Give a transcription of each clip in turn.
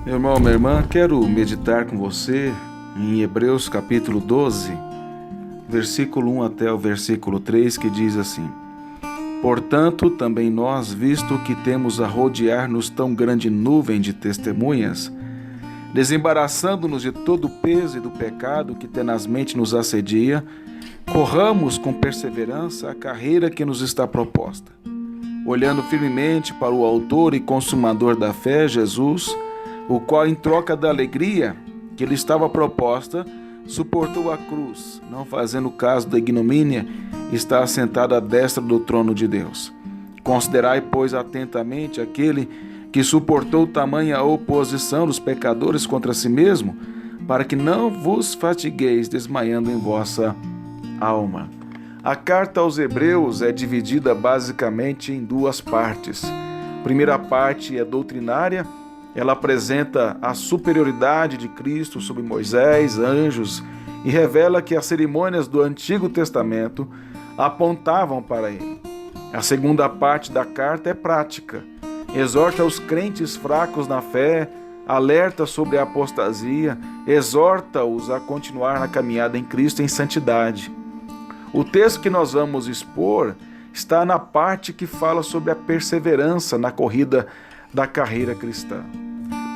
Meu irmão, minha irmã, quero meditar com você em Hebreus capítulo 12, versículo 1 até o versículo 3, que diz assim: Portanto, também nós, visto que temos a rodear-nos tão grande nuvem de testemunhas, desembaraçando-nos de todo o peso e do pecado que tenazmente nos assedia, corramos com perseverança a carreira que nos está proposta, olhando firmemente para o autor e consumador da fé, Jesus, o qual, em troca da alegria que lhe estava proposta, suportou a cruz, não fazendo caso da ignomínia, está assentado à destra do trono de Deus. Considerai, pois, atentamente aquele que suportou tamanha oposição dos pecadores contra si mesmo, para que não vos fatigueis desmaiando em vossa alma. A carta aos Hebreus é dividida basicamente em duas partes. A primeira parte é doutrinária. Ela apresenta a superioridade de Cristo sobre Moisés, anjos, e revela que as cerimônias do Antigo Testamento apontavam para ele. A segunda parte da carta é prática. Exorta os crentes fracos na fé, alerta sobre a apostasia, exorta-os a continuar na caminhada em Cristo em santidade. O texto que nós vamos expor está na parte que fala sobre a perseverança na corrida da carreira cristã.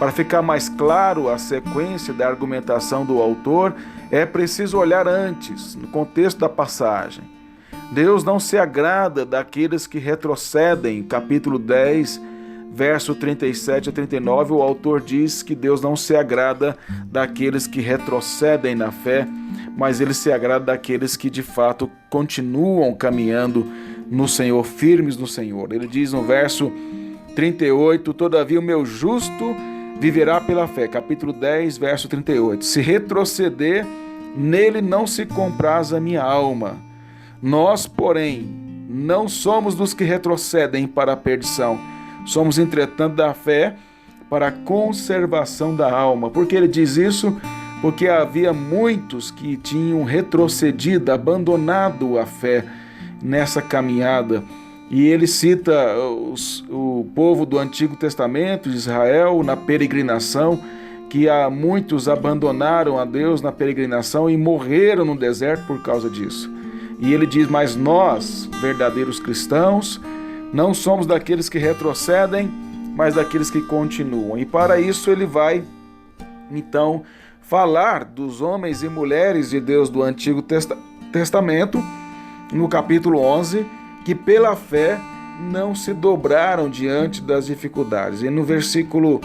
Para ficar mais claro a sequência da argumentação do autor, é preciso olhar antes, no contexto da passagem. Deus não se agrada daqueles que retrocedem. Capítulo 10, verso 37 a 39, o autor diz que Deus não se agrada daqueles que retrocedem na fé, mas ele se agrada daqueles que de fato continuam caminhando no Senhor, firmes no Senhor. Ele diz no verso 38, todavia o meu justo viverá pela fé. Capítulo 10, verso 38. Se retroceder, nele não se compraz a minha alma. Nós, porém, não somos dos que retrocedem para a perdição. Somos, entretanto, da fé para a conservação da alma. Por que ele diz isso? Porque havia muitos que tinham retrocedido, abandonado a fé nessa caminhada. E ele cita o povo do Antigo Testamento, de Israel, na peregrinação, que há muitos abandonaram a Deus na peregrinação e morreram no deserto por causa disso. E ele diz, mas nós, verdadeiros cristãos, não somos daqueles que retrocedem, mas daqueles que continuam. E para isso ele vai, então, falar dos homens e mulheres de Deus do Antigo Testamento, no capítulo 11, que pela fé não se dobraram diante das dificuldades. E no versículo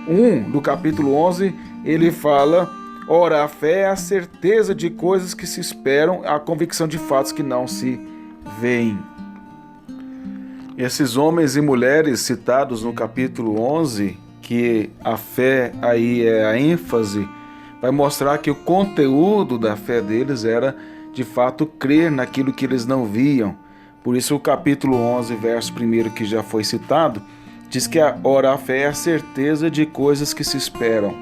1 do capítulo 11, ele fala, ora, a fé é a certeza de coisas que se esperam, a convicção de fatos que não se veem. Esses homens e mulheres citados no capítulo 11, que a fé aí é a ênfase, vai mostrar que o conteúdo da fé deles era, de fato, crer naquilo que eles não viam. Por isso o capítulo 11, verso 1 que já foi citado, diz que ora, a fé é a certeza de coisas que se esperam,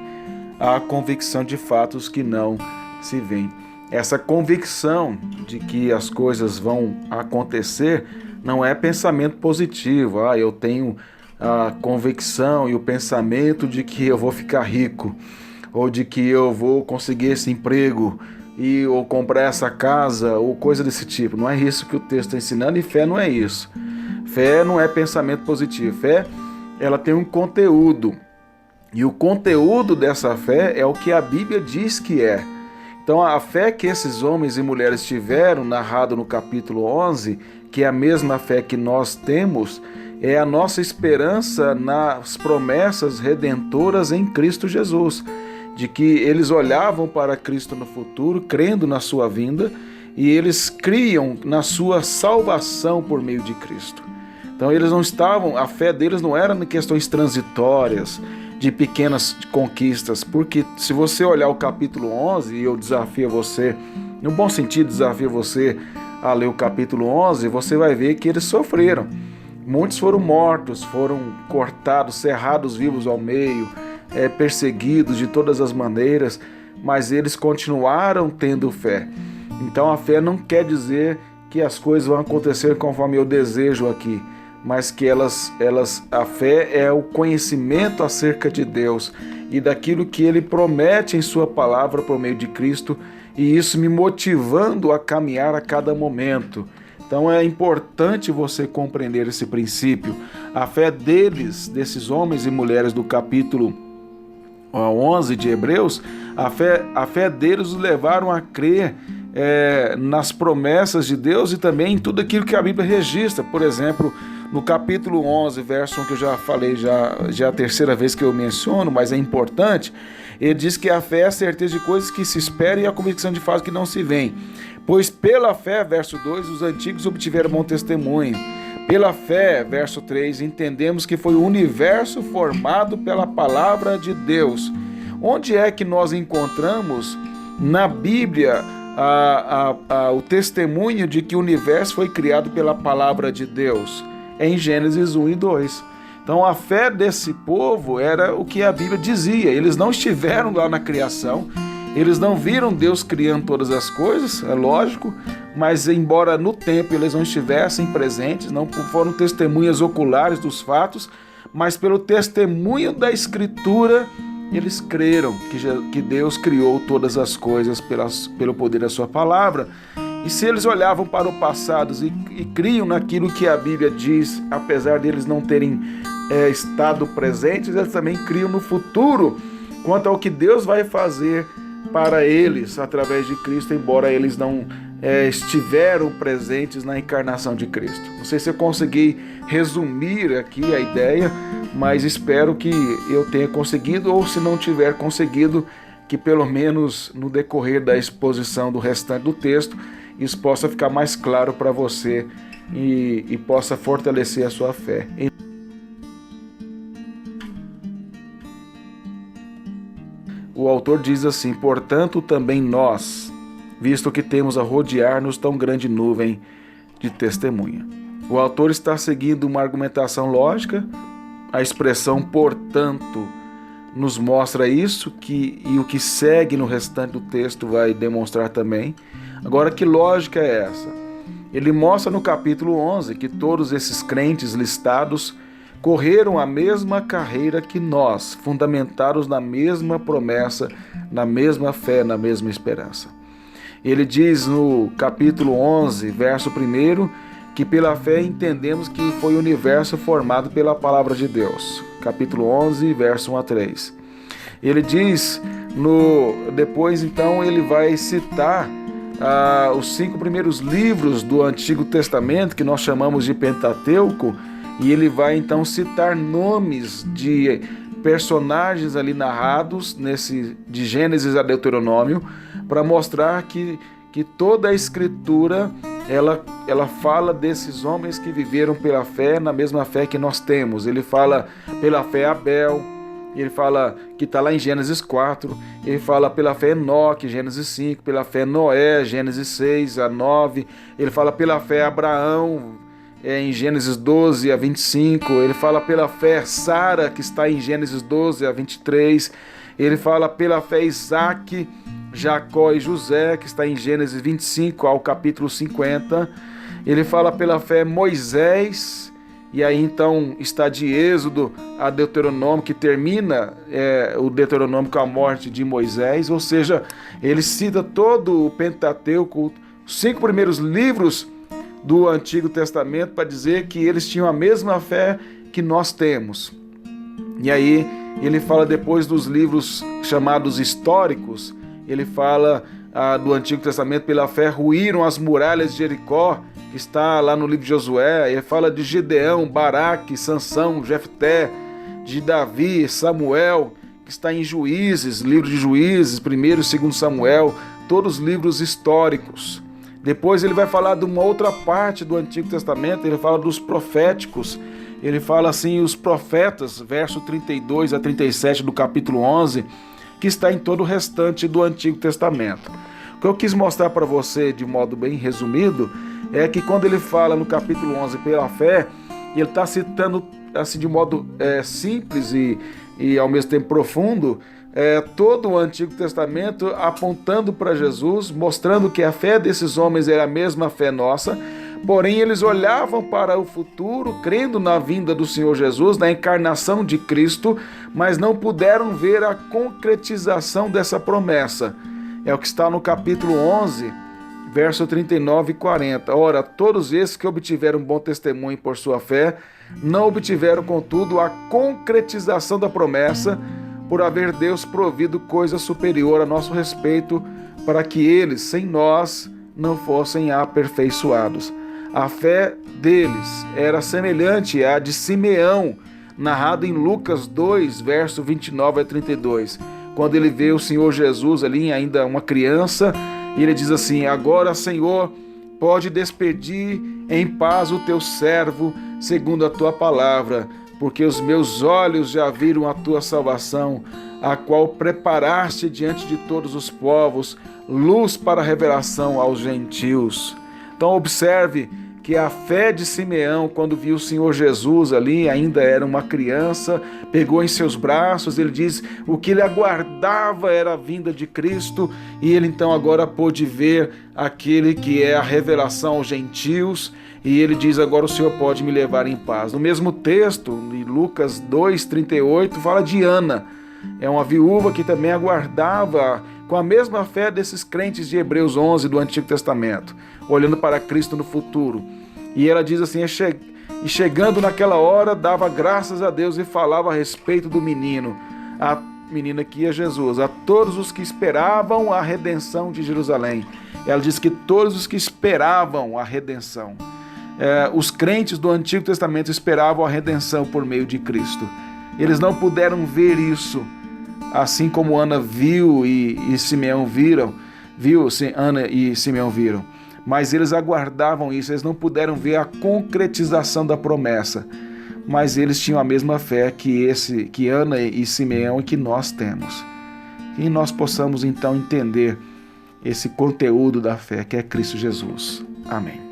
a convicção de fatos que não se veem. Essa convicção de que as coisas vão acontecer não é pensamento positivo. Eu tenho a convicção e o pensamento de que eu vou ficar rico, ou de que eu vou conseguir esse emprego, ou comprar essa casa, ou coisa desse tipo. Não é isso que o texto está ensinando, e fé não é isso. Fé não é pensamento positivo. Fé, ela tem um conteúdo, e o conteúdo dessa fé é o que a Bíblia diz que é. Então a fé que esses homens e mulheres tiveram, narrado no capítulo 11, que é a mesma fé que nós temos, é a nossa esperança nas promessas redentoras em Cristo Jesus, de que eles olhavam para Cristo no futuro, crendo na sua vinda, e eles criam na sua salvação por meio de Cristo. Então eles não estavam, a fé deles não era em questões transitórias, de pequenas conquistas, porque se você olhar o capítulo 11, e eu desafio você, no bom sentido desafio você a ler o capítulo 11, você vai ver que eles sofreram. Muitos foram mortos, foram cortados, cerrados vivos ao meio, perseguidos de todas as maneiras, mas eles continuaram tendo fé. Então a fé não quer dizer que as coisas vão acontecer conforme eu desejo aqui, mas que a fé é o conhecimento acerca de Deus, e daquilo que Ele promete em Sua palavra por meio de Cristo, e isso me motivando a caminhar a cada momento. Então é importante você compreender esse princípio. A fé deles, desses homens e mulheres do capítulo 11 de Hebreus, a fé deles os levaram a crer nas promessas de Deus e também em tudo aquilo que a Bíblia registra. Por exemplo, no capítulo 11, verso 1, que eu já falei, já é a terceira vez que eu menciono, mas é importante, ele diz que a fé é a certeza de coisas que se esperam e a convicção de fatos que não se veem. Pois pela fé, verso 2, os antigos obtiveram bom testemunho. Pela fé, verso 3, entendemos que foi o universo formado pela palavra de Deus. Onde é que nós encontramos na Bíblia o testemunho de que o universo foi criado pela palavra de Deus? É em Gênesis 1 e 2. Então a fé desse povo era o que a Bíblia dizia. Eles não estiveram lá na criação, eles não viram Deus criando todas as coisas, é lógico, mas embora no tempo eles não estivessem presentes, não foram testemunhas oculares dos fatos, mas pelo testemunho da Escritura, eles creram que Deus criou todas as coisas pelo poder da sua palavra. E se eles olhavam para o passado e criam naquilo que a Bíblia diz, apesar de eles não terem estado presentes, eles também criam no futuro, quanto ao que Deus vai fazer para eles através de Cristo, embora eles não estiveram presentes na encarnação de Cristo. Não sei se eu consegui resumir aqui a ideia, mas espero que eu tenha conseguido, ou se não tiver conseguido, que pelo menos no decorrer da exposição do restante do texto, isso possa ficar mais claro para você e possa fortalecer a sua fé. O autor diz assim: portanto também nós, visto que temos a rodear-nos tão grande nuvem de testemunha. O autor está seguindo uma argumentação lógica. A expressão portanto nos mostra isso, e o que segue no restante do texto vai demonstrar também. Agora, que lógica é essa? Ele mostra no capítulo 11 que todos esses crentes listados correram a mesma carreira que nós, fundamentados na mesma promessa, na mesma fé, na mesma esperança. Ele diz no capítulo 11, verso 1, que pela fé entendemos que foi o universo formado pela palavra de Deus. Capítulo 11, verso 1 a 3. Ele diz, depois então ele vai citar os 5 primeiros livros do Antigo Testamento, que nós chamamos de Pentateuco, e ele vai então citar nomes de personagens ali narrados de Gênesis a Deuteronômio, para mostrar que toda a Escritura ela fala desses homens que viveram pela fé, na mesma fé que nós temos. Ele fala pela fé Abel, ele fala que está lá em Gênesis 4, ele fala pela fé Enoque, Gênesis 5, pela fé Noé, Gênesis 6 a 9, ele fala pela fé Abraão, em Gênesis 12 a 25, ele fala pela fé Sara, que está em Gênesis 12 a 23, ele fala pela fé Isaac, Jacó e José, que está em Gênesis 25 ao capítulo 50, ele fala pela fé Moisés, e aí então está de Êxodo a Deuteronômio, que termina o Deuteronômio com a morte de Moisés, ou seja, ele cita todo o Pentateuco, os 5 primeiros livros do Antigo Testamento, para dizer que eles tinham a mesma fé que nós temos. E aí ele fala depois dos livros chamados históricos, ele fala do Antigo Testamento, pela fé ruíram as muralhas de Jericó, que está lá no livro de Josué. Ele fala de Gideão, Baraque, Sansão, Jefté, de Davi, Samuel, que está em Juízes, livro de Juízes, 1º e 2º Samuel, todos os livros históricos. Depois ele vai falar de uma outra parte do Antigo Testamento, ele fala dos proféticos, ele fala assim, os profetas, verso 32 a 37 do capítulo 11, que está em todo o restante do Antigo Testamento. O que eu quis mostrar para você, de modo bem resumido, é que quando ele fala no capítulo 11 pela fé, ele está citando assim, de modo simples e ao mesmo tempo profundo, todo o Antigo Testamento apontando para Jesus, mostrando que a fé desses homens era a mesma fé nossa, Porém, eles olhavam para o futuro, crendo na vinda do Senhor Jesus, na encarnação de Cristo, mas não puderam ver a concretização dessa promessa. É o que está no capítulo 11, verso 39 e 40. Ora, todos esses que obtiveram bom testemunho por sua fé, não obtiveram, contudo, a concretização da promessa, por haver Deus provido coisa superior a nosso respeito, para que eles, sem nós, não fossem aperfeiçoados. A fé deles era semelhante à de Simeão, narrado em Lucas 2, verso 29 a 32, quando ele vê o Senhor Jesus ali, ainda uma criança, e ele diz assim: agora, Senhor, pode despedir em paz o teu servo, segundo a tua palavra, porque os meus olhos já viram a tua salvação, a qual preparaste diante de todos os povos, luz para a revelação aos gentios. Então observe que a fé de Simeão, quando viu o Senhor Jesus ali, ainda era uma criança, pegou em seus braços, ele diz, o que ele aguardava era a vinda de Cristo, e ele então agora pôde ver aquele que é a revelação aos gentios, e ele diz, agora o Senhor pode me levar em paz. No mesmo texto, em Lucas 2:38, fala de Ana, é uma viúva que também aguardava com a mesma fé desses crentes de Hebreus 11 do Antigo Testamento, olhando para Cristo no futuro. E ela diz assim, e chegando naquela hora, dava graças a Deus e falava a respeito do menino, a menina que é Jesus, a todos os que esperavam a redenção de Jerusalém. Ela diz que todos os que esperavam a redenção, os crentes do Antigo Testamento esperavam a redenção por meio de Cristo. Eles não puderam ver isso, assim como Ana viu e Simeão viram, Ana e Simeão viram, mas eles aguardavam isso, eles não puderam ver a concretização da promessa, mas eles tinham a mesma fé que Ana e Simeão e que nós temos. E nós possamos então entender esse conteúdo da fé que é Cristo Jesus. Amém.